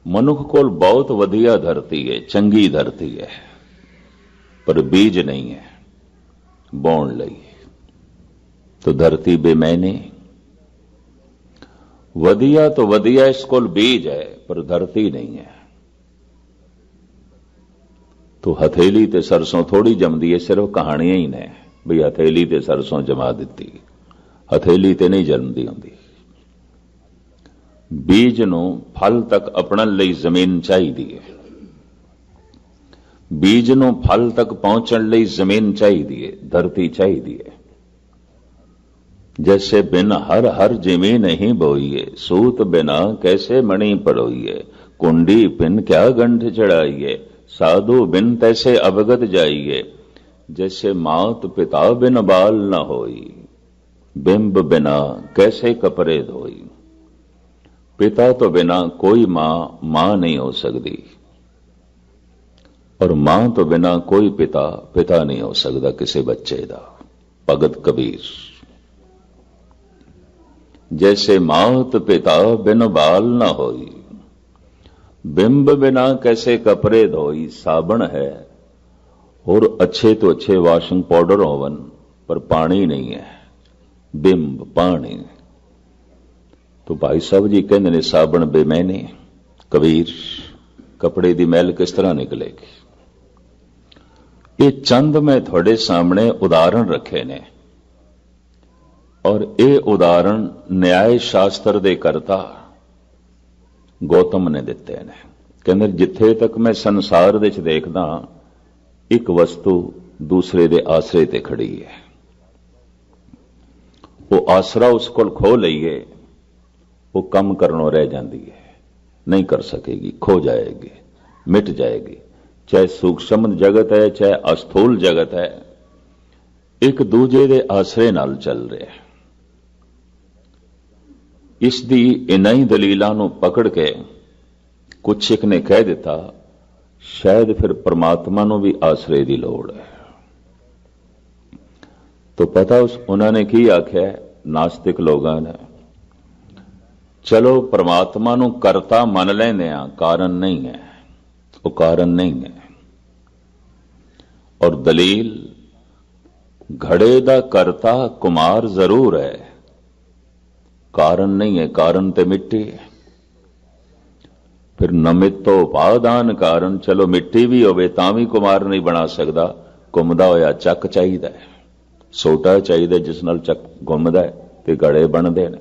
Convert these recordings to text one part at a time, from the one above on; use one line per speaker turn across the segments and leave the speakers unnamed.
ਮਨੁੱਖ ਕੋਲ ਬਹੁਤ ਵਧੀਆ ਧਰਤੀ ਹੈ, ਚੰਗੀ ਧਰਤੀ ਹੈ, ਪਰ ਬੀਜ ਨਹੀਂ ਹੈ बोण लई। तो धरती बेमैने, वधिया तो वधिया इस कोल बीज है पर धरती नहीं है। तो हथेली ते सरसों थोड़ी जमदी है, सिर्फ कहानियां ही ने भी हथेली ते सरसों जमा दी, हथेली ते नहीं जमदी होंदी। बीज नूं फल तक अपनण लई जमीन चाहीदी है, बीज नूं फल तक पहुंचण लई जमीन चाहिदी है, धरती चाहिदी है। जैसे बिन हर हर जिमी नहीं बोईए, सूत बिना कैसे मणि परोईए, कुंडी बिन क्या गंठ चढ़ाइए, साधु बिन तैसे अवगत जाइए, जैसे मात पिता बिन बाल न होई, बिंब बिना कैसे कपड़े धोई। पिता तो बिना कोई मां नहीं हो सकती, और मां तो बिना कोई पिता नहीं हो सकता किसी बच्चे का। भगत कबीर। जैसे मात पिता बिन बाल न होई, बिंब बिना कैसे कपड़े धोई। साबण है और अच्छे तो अच्छे वाशिंग पाउडर होवन, पर पानी नहीं है, बिंब पानी। तो भाई साहब जी कहते ने साबण बेमैने। कबीर, कपड़े की मैल किस तरह निकलेगी। ये चंद मैं थोड़े सामने उदाहरण रखे ने, और ये उदाहरण न्याय शास्त्र दे करता गौतम ने दिते ने। कहंदे जिथे तक मैं संसार विच देखदा, एक वस्तु दूसरे दे आसरे ते खड़ी है, वो आसरा उस कोल खो लईए, वो कम करनों रह जाती है, नहीं कर सकेगी, खो जाएगी, मिट जाएगी। चाहे सूक्ष्म जगत है, चाहे अस्थूल जगत है, एक दूजे दे आसरे नाल चल रहे। इस दी इन्हां ही दलीलां नूं पकड़ के कुछ एक ने कह दिता, शायद फिर परमात्मा नूं भी आसरे दी लोड़ है। तो पता उन्होंने की आख्या, नास्तिक लोगों ने, चलो परमात्मा नूं करता मन लैंदे आ, कारण नहीं है, वो कारण नहीं है। और दलील, घड़े दा करता कुमार जरूर है, कारण नहीं है, कारण ते मिट्टी है। फिर नमितो उपादान कारण, चलो मिट्टी भी होवे तां भी कुमार नहीं बना सकता, घुमदा होया चक चाहिदा है, सोटा चाहिदा जिस नाल चक घुमदा है ते घड़े बनदे ने।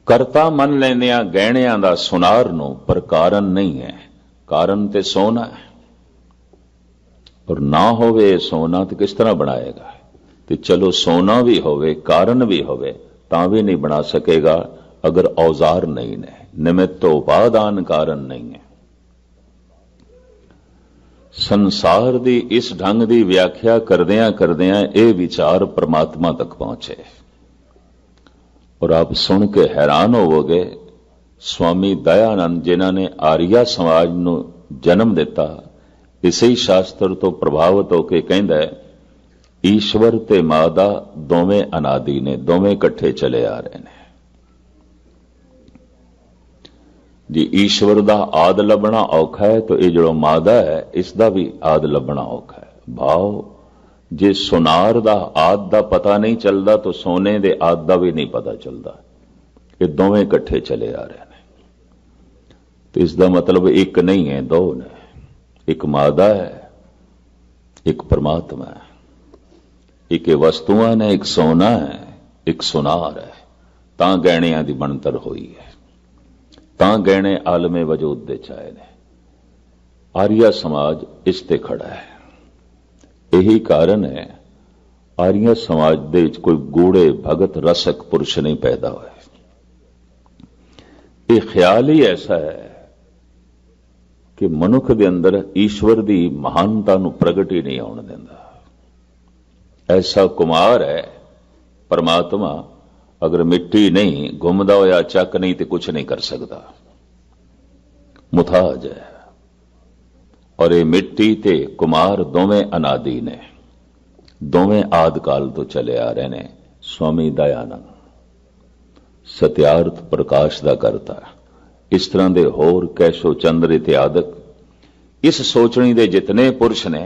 करता मन लैंदे आ गहणियां दा सुनार नूं, पर कारण नहीं है, कारण ते सोना है। और ना होवे सोना तो किस तरह बनाएगा। तो चलो सोना भी होवे, कारण भी होवे, तां भी नहीं बना सकेगा अगर औजार नहीं ने, निमित्त उपादान कारण नहीं है। संसार दी इस ढंग दी व्याख्या करदियां करदियां ये विचार परमात्मा तक पहुंचे, और आप सुन के हैरान होवोगे। स्वामी दयानंद जिन्हां ने आर्या समाज नूं जन्म दिता, इसे शास्त्र तो प्रभावित होकर कहंदा है, ईश्वर ते मादा दोवें अनादि ने, दोवें इकट्ठे चले आ रहे हैं। जी ईश्वर दा आद लभना औखा है, तो ये जो मादा है इसका भी आद लभना औखा है। भाव, जे सोनार दा आद दा पता नहीं चलता, तो सोने दे आद दा भी नहीं पता चलता। ये दोवें इकट्ठे चले आ रहे हैं। तो इसका मतलब एक नहीं है, दो ने। एक मादा है, एक परमात्मा है। एक वस्तुआं ने, एक सोना है, एक सुनार है। तां गहणियां दी बनतर होई है, तां गहणे आलमे वजूद दे चाहे ने। आर्या समाज इस ते खड़ा है। यही कारण है आर्या समाज दे विच कोई गूढ़े भगत रसक पुरुष नहीं पैदा हुए। ये ख्याल ही ऐसा है कि मनुख दे अंदर ईश्वर दी महानता नूं प्रगट ही नहीं आउण दिंदा। ऐसा कुमार है परमात्मा, अगर मिट्टी नहीं, घुमदा होया चक नहीं, तो कुछ नहीं कर सकता, मुथाज है। और ये मिट्टी ते कुमार दोवें अनादि ने, दोवें आदि काल तो चले आ रहे ने। स्वामी दयानंद सत्यार्थ प्रकाश दा करता। इस तरह के होर कैशो चंद्र इत्यादक इस सोचनी दे जितने पुरुष ने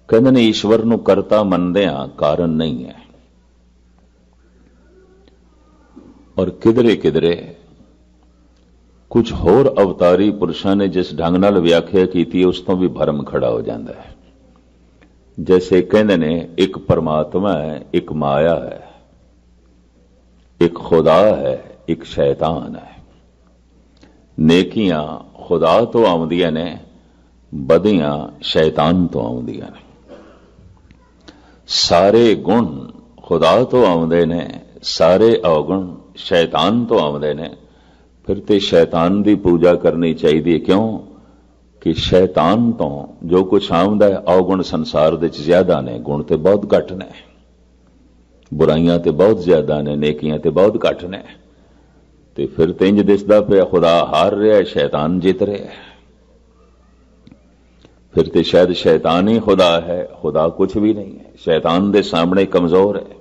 कहते ने ईश्वर नूं करता मनदियां कारण नहीं है। और किधरे किधरे कुछ होर अवतारी पुरुषों ने जिस ढंग नाल व्याख्या की उस तो भी भरम खड़ा हो जाता है। जैसे कहते ने एक परमात्मा है, एक माया है, एक खुदा है, एक शैतान है। नेकियां खुदा तो आउंदियां ने, बदियां शैतान तो आउंदियां ने। सारे गुण खुदा तो आउंदे ने, सारे अवगुण शैतान तो आउंदे ने। फिर ते शैतान की पूजा करनी चाहिए। क्यों कि शैतान तो जो कुछ आउंदा है अवगुण संसार दे ज्यादा ने, गुण तो बहुत घट ने, बुराइयां तो बहुत ज्यादा ने, नेकियां तो बहुत घट ने। ते फिर तो इंज दिसदा पे खुदा हार रहा है, शैतान जीत रहा है। फिर तो शायद शैतान ही खुदा है, खुदा कुछ भी नहीं है, शैतान दे सामने कमजोर है।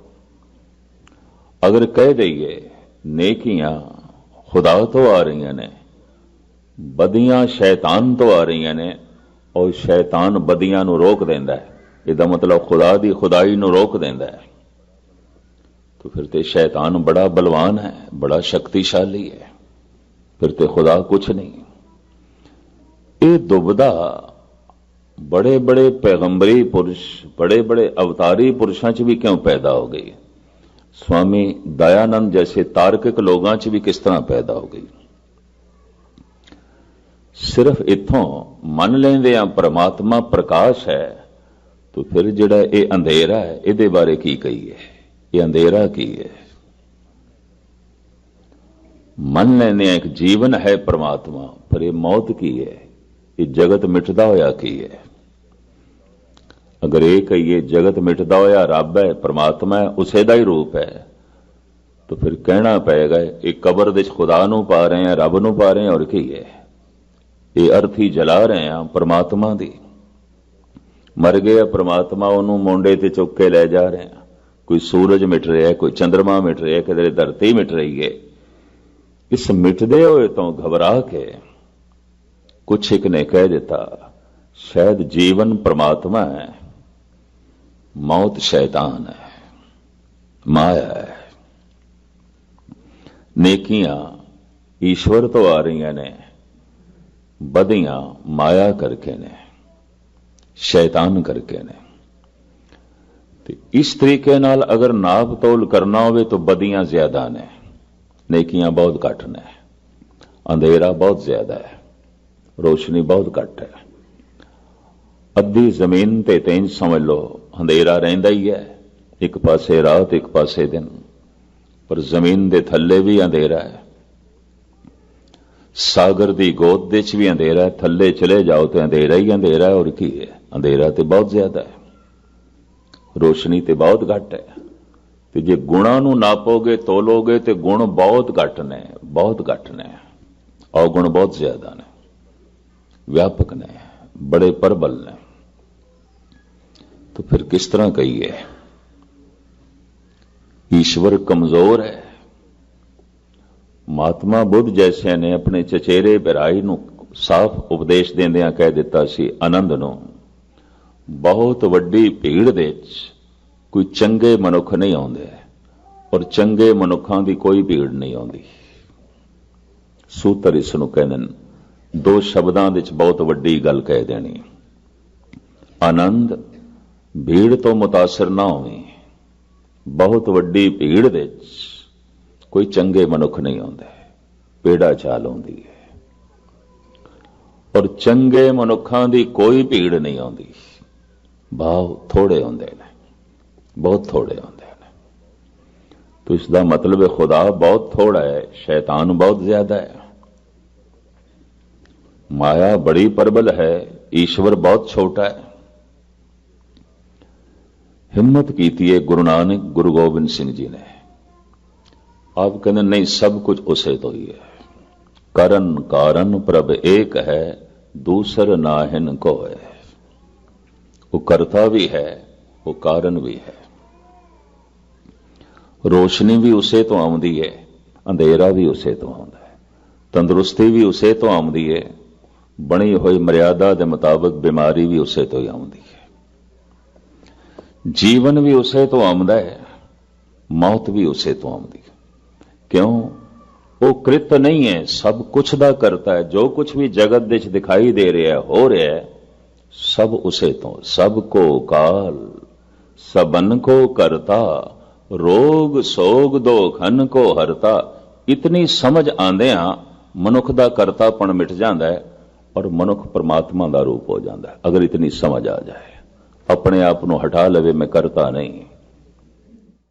अगर कह दईए नेकियां खुदा तो आ रही ने, बदियां शैतान तो आ रही ने, और शैतान बदियां नूं रोक देंदा है, इसदा मतलब खुदा दी खुदाई नूं रोक देंदा है। तो फिर तो शैतान बड़ा बलवान है, बड़ा शक्तिशाली है, फिर तो खुदा कुछ नहीं। ये दुविधा बड़े बड़े पैगंबरी पुरुष, बड़े बड़े अवतारी पुरुषों च भी क्यों पैदा हो गई? स्वामी दयानंद जैसे तार्किक लोगों च भी किस तरह पैदा हो गई? सिर्फ इत्थों मन लेंदे आ परमात्मा प्रकाश है, तो फिर जिहड़ा ये अंधेरा है इहदे बारे की कहीए? ये अंधेरा की है? मन लेने एक जीवन है परमात्मा, पर यह मौत की है, ये जगत मिटदा होया की है। अगर ये कहिए जगत मिटदा होया रब है, परमात्मा है, उसे दा ही रूप है, तो फिर कहना पएगा एक कबर दे खुदा नूं पा रहे हैं, रब नूं पा रहे हैं, और की है? ये अर्थी जला रहे हैं परमात्मा दी। मर गया परमात्मा, उन्होंने मोंडे ते चुक के ले जा रहे हैं। कोई सूरज मिट रहा है, कोई चंद्रमा मिट रहा है, किधरे धरती मिट रही है। इस मिटदे हुए तो घबरा के कुछ एक ने कह दिता शायद जीवन परमात्मा है, मौत शैतान है, माया है। नेकियां ईश्वर तो आ रही ने, बदियां माया करके ने, शैतान करके ने। इस तरीके नाल अगर नाप तोल करना हो तो बदियां ज्यादा ने, नेकियां बहुत घट ने, अंधेरा बहुत ज्यादा है, रोशनी बहुत घट है। अद्धी जमीन ते तेज समझ लो अंधेरा रहिंदा ही है, एक पासे रात एक पासे दिन, पर जमीन दे थल्ले भी अंधेरा है। सागर दी गोद दे च भी अंधेरा है, थल्ले चले जाओ तो अंधेरा ही अंधेरा है। और की है? अंधेरा तो बहुत ज्यादा है, रोशनी तो बहुत घट है। तो जे गुणा नूं नापोगे तोलोगे तो गुण बहुत घट ने, बहुत घट ने, अवगुण बहुत ज्यादा ने, व्यापक ने, बड़े प्रबल ने। तो फिर किस तरह कहिए ईश्वर कमजोर है? महात्मा बुद्ध जैसे ने अपने चचेरे बिराई नूं साफ उपदेश देंदियां कह दिता सी आनंद नूं, बहुत वड्डी भीड़ दे कोई चंगे मनुख नहीं आउंदे, और चंगे मनुखां दी कोई भीड़ नहीं आउंदी। सूत्र इस नूं कहंदे ने, दो शब्दां विच बहुत वड्डी गल कह देनी। आनंद भीड़ तो मुतासर ना होवी, बहुत वड्डी भीड़ दे कोई चंगे मनुख नहीं आउंदे, पेड़ा चाल आउंदी है। और चंगे मनुखां दी कोई भीड़ नहीं आउंदी, भाव थोड़े होंदे ने, बहुत थोड़े होंदे ने। तो इसका मतलब है खुदा बहुत थोड़ा है, शैतान बहुत ज्यादा है, माया बड़ी प्रबल है, ईश्वर बहुत छोटा है। हिम्मत की है गुरु नानक गुरु गोबिंद सिंह जी ने। आप कहते नहीं सब कुछ उसे तो ही है, करन कारण प्रभ एक है, दूसर नाहिन को है। वो करता भी है, वो कारण भी है। रोशनी भी उसे तो आउंदी है, ਅੰਧੇਰਾ ਵੀ ਉਸੇ ਤੋਂ ਆਉਂਦਾ ਹੈ, ਤੰਦਰੁਸਤੀ ਵੀ ਉਸੇ ਤੋਂ ਆਉਂਦੀ ਹੈ, ਬਣੀ ਹੋਈ ਮਰਿਆਦਾ ਦੇ ਮੁਤਾਬਕ ਬਿਮਾਰੀ ਵੀ ਉਸੇ ਤੋਂ ਹੀ ਆਉਂਦੀ ਹੈ, ਜੀਵਨ ਵੀ ਉਸੇ ਤੋਂ ਆਉਂਦਾ ਹੈ, ਮੌਤ ਵੀ ਉਸੇ ਤੋਂ ਆਉਂਦੀ ਹੈ। ਕਿਉਂ? ਉਹ ਕ੍ਰਿਤ ਨਹੀਂ ਹੈ, ਸਭ ਕੁਛ ਦਾ ਕਰਤਾ ਹੈ। ਜੋ ਕੁਛ ਵੀ ਜਗਤ ਦੇ ਵਿੱਚ ਦਿਖਾਈ ਦੇ ਰਿਹਾ ਹੋ ਰਿਹਾ ਹੈ, ਸਭ ਉਸੇ ਤੋਂ। ਸਭ ਕੋ ਕਾਲ सबन को करता, रोग सोग दो खन को हरता। इतनी समझ आंदियां मनुख दा करतापन मिट जाता है और मनुख परमात्मा का रूप हो जाता है। अगर इतनी समझ आ जाए, अपने आप को हटा लवे मैं करता नहीं,